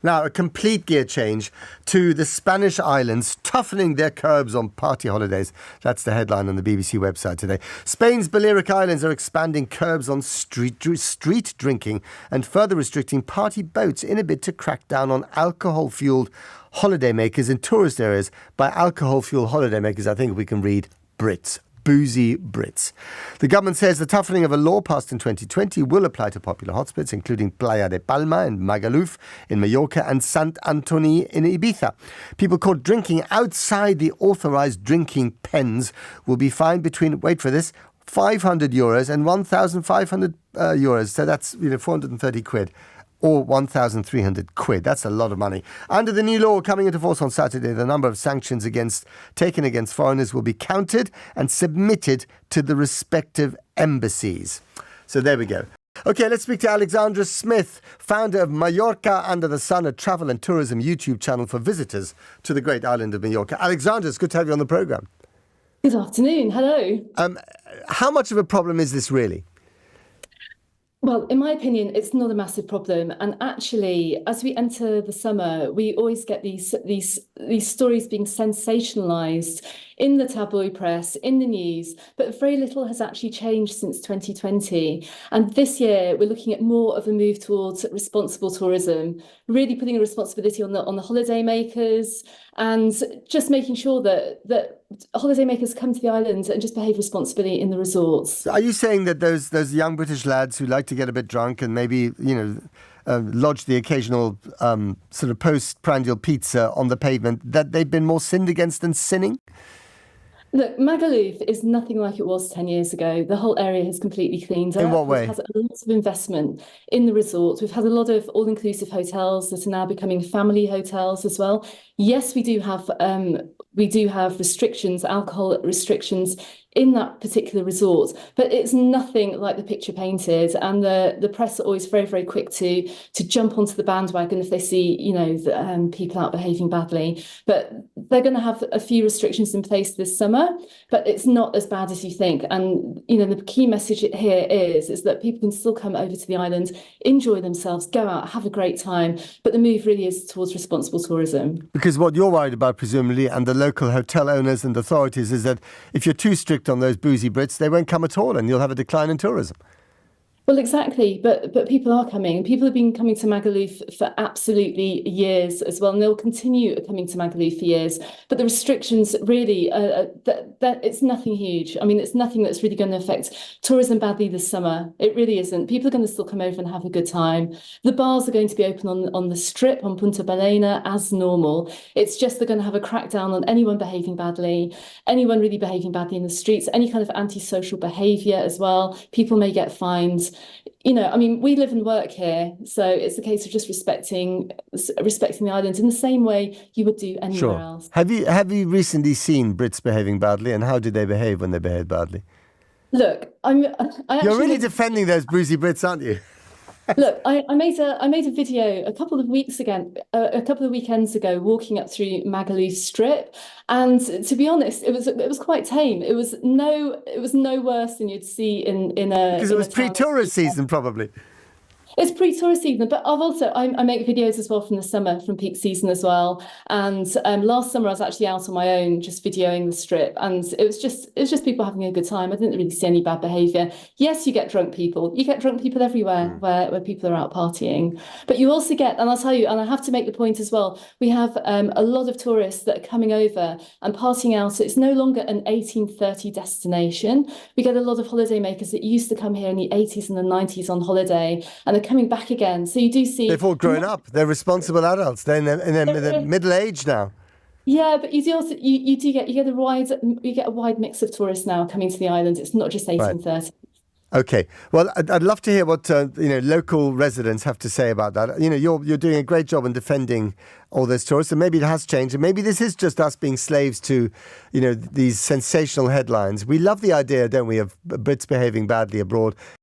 Now, a complete gear change to the Spanish islands, toughening their curbs on party holidays. That's the headline on the BBC website today. Spain's Balearic Islands are expanding curbs on street drinking and further restricting party boats in a bid to crack down on alcohol-fueled holidaymakers in tourist areas. By alcohol-fueled holidaymakers, I think we can read Brits. Boozy Brits. The government says the toughening of a law passed in 2020 will apply to popular hotspots, including Playa de Palma and Magaluf in Mallorca and Sant Antoni in Ibiza. People caught drinking outside the authorised drinking pens will be fined between, wait for this, €500 and €1,500. So that's 430 quid. Or 1,300 quid. That's a lot of money. Under the new law coming into force on Saturday, the number of sanctions taken against foreigners will be counted and submitted to the respective embassies. So there we go. Okay, let's speak to Alexandra Smith, founder of Mallorca Under the Sun, a travel and tourism YouTube channel for visitors to the great island of Mallorca. Alexandra, it's good to have you on the programme. Good afternoon. Hello. How much of a problem is this really? Well, in my opinion, it's not a massive problem. And actually, as we enter the summer, we always get these stories being sensationalised in the tabloid press, in the news, but very little has actually changed since 2020. And this year, we're looking at more of a move towards responsible tourism, really putting a responsibility on the holidaymakers and just making sure that holidaymakers come to the island and just behave responsibly in the resorts. Are you saying that those young British lads who like to get a bit drunk and maybe, lodge the occasional sort of postprandial pizza on the pavement, that they've been more sinned against than sinning? Look, Magaluf is nothing like it was 10 years ago. The whole area has completely cleaned up. In what way? We've had a lot of investment in the resort. We've had a lot of all-inclusive hotels that are now becoming family hotels as well. Yes, we do have restrictions, alcohol restrictions in that particular resort, but it's nothing like the picture painted. And the press are always very, very quick to jump onto the bandwagon if they see, people out behaving badly. But they're going to have a few restrictions in place this summer, but it's not as bad as you think. And, the key message here is that people can still come over to the island, enjoy themselves, go out, have a great time. But the move really is towards responsible tourism. Because what you're worried about, presumably, and the local hotel owners and authorities, is that if you're too strict on those boozy Brits, they won't come at all and you'll have a decline in tourism. Well, exactly. But people are coming. People have been coming to Magaluf for absolutely years as well. And they'll continue coming to Magaluf for years. But the restrictions really, it's nothing huge. I mean, it's nothing that's really going to affect tourism badly this summer. It really isn't. People are going to still come over and have a good time. The bars are going to be open on the Strip, on Punta Balena, as normal. It's just they're going to have a crackdown on anyone behaving badly, anyone really behaving badly in the streets, any kind of antisocial behaviour as well. People may get fined. We live and work here, so it's a case of just respecting the island in the same way you would do anywhere else. Have you recently seen Brits behaving badly, and how did they behave when they behaved badly? Look, you're really defending those boozy Brits, aren't you? Look, I made a video a couple of weekends ago, walking up through Magaluf Strip, and to be honest, it was quite tame. It was no worse than you'd see in a because it was pre-tourist season, probably. It's pre-tourist season, but I make videos as well from the summer, from peak season as well. And last summer I was actually out on my own, just videoing the Strip, and it was just people having a good time. I didn't really see any bad behaviour. Yes, you get drunk people. You get drunk people everywhere where people are out partying. But you also get, and I'll tell you, and I have to make the point as well, we have a lot of tourists that are coming over and partying out. So it's no longer an 1830 destination. We get a lot of holidaymakers that used to come here in the 80s and the 90s on holiday, and they're coming back again. So you do see they've all grown up. They're responsible adults. They're in their middle age now. Yeah, but you do also you get a wide mix of tourists now coming to the island. It's not just 1830. Right. Okay. Well, I'd love to hear what local residents have to say about that. You're doing a great job in defending all those tourists, and maybe it has changed, and maybe this is just us being slaves to, these sensational headlines. We love the idea, don't we, of Brits behaving badly abroad.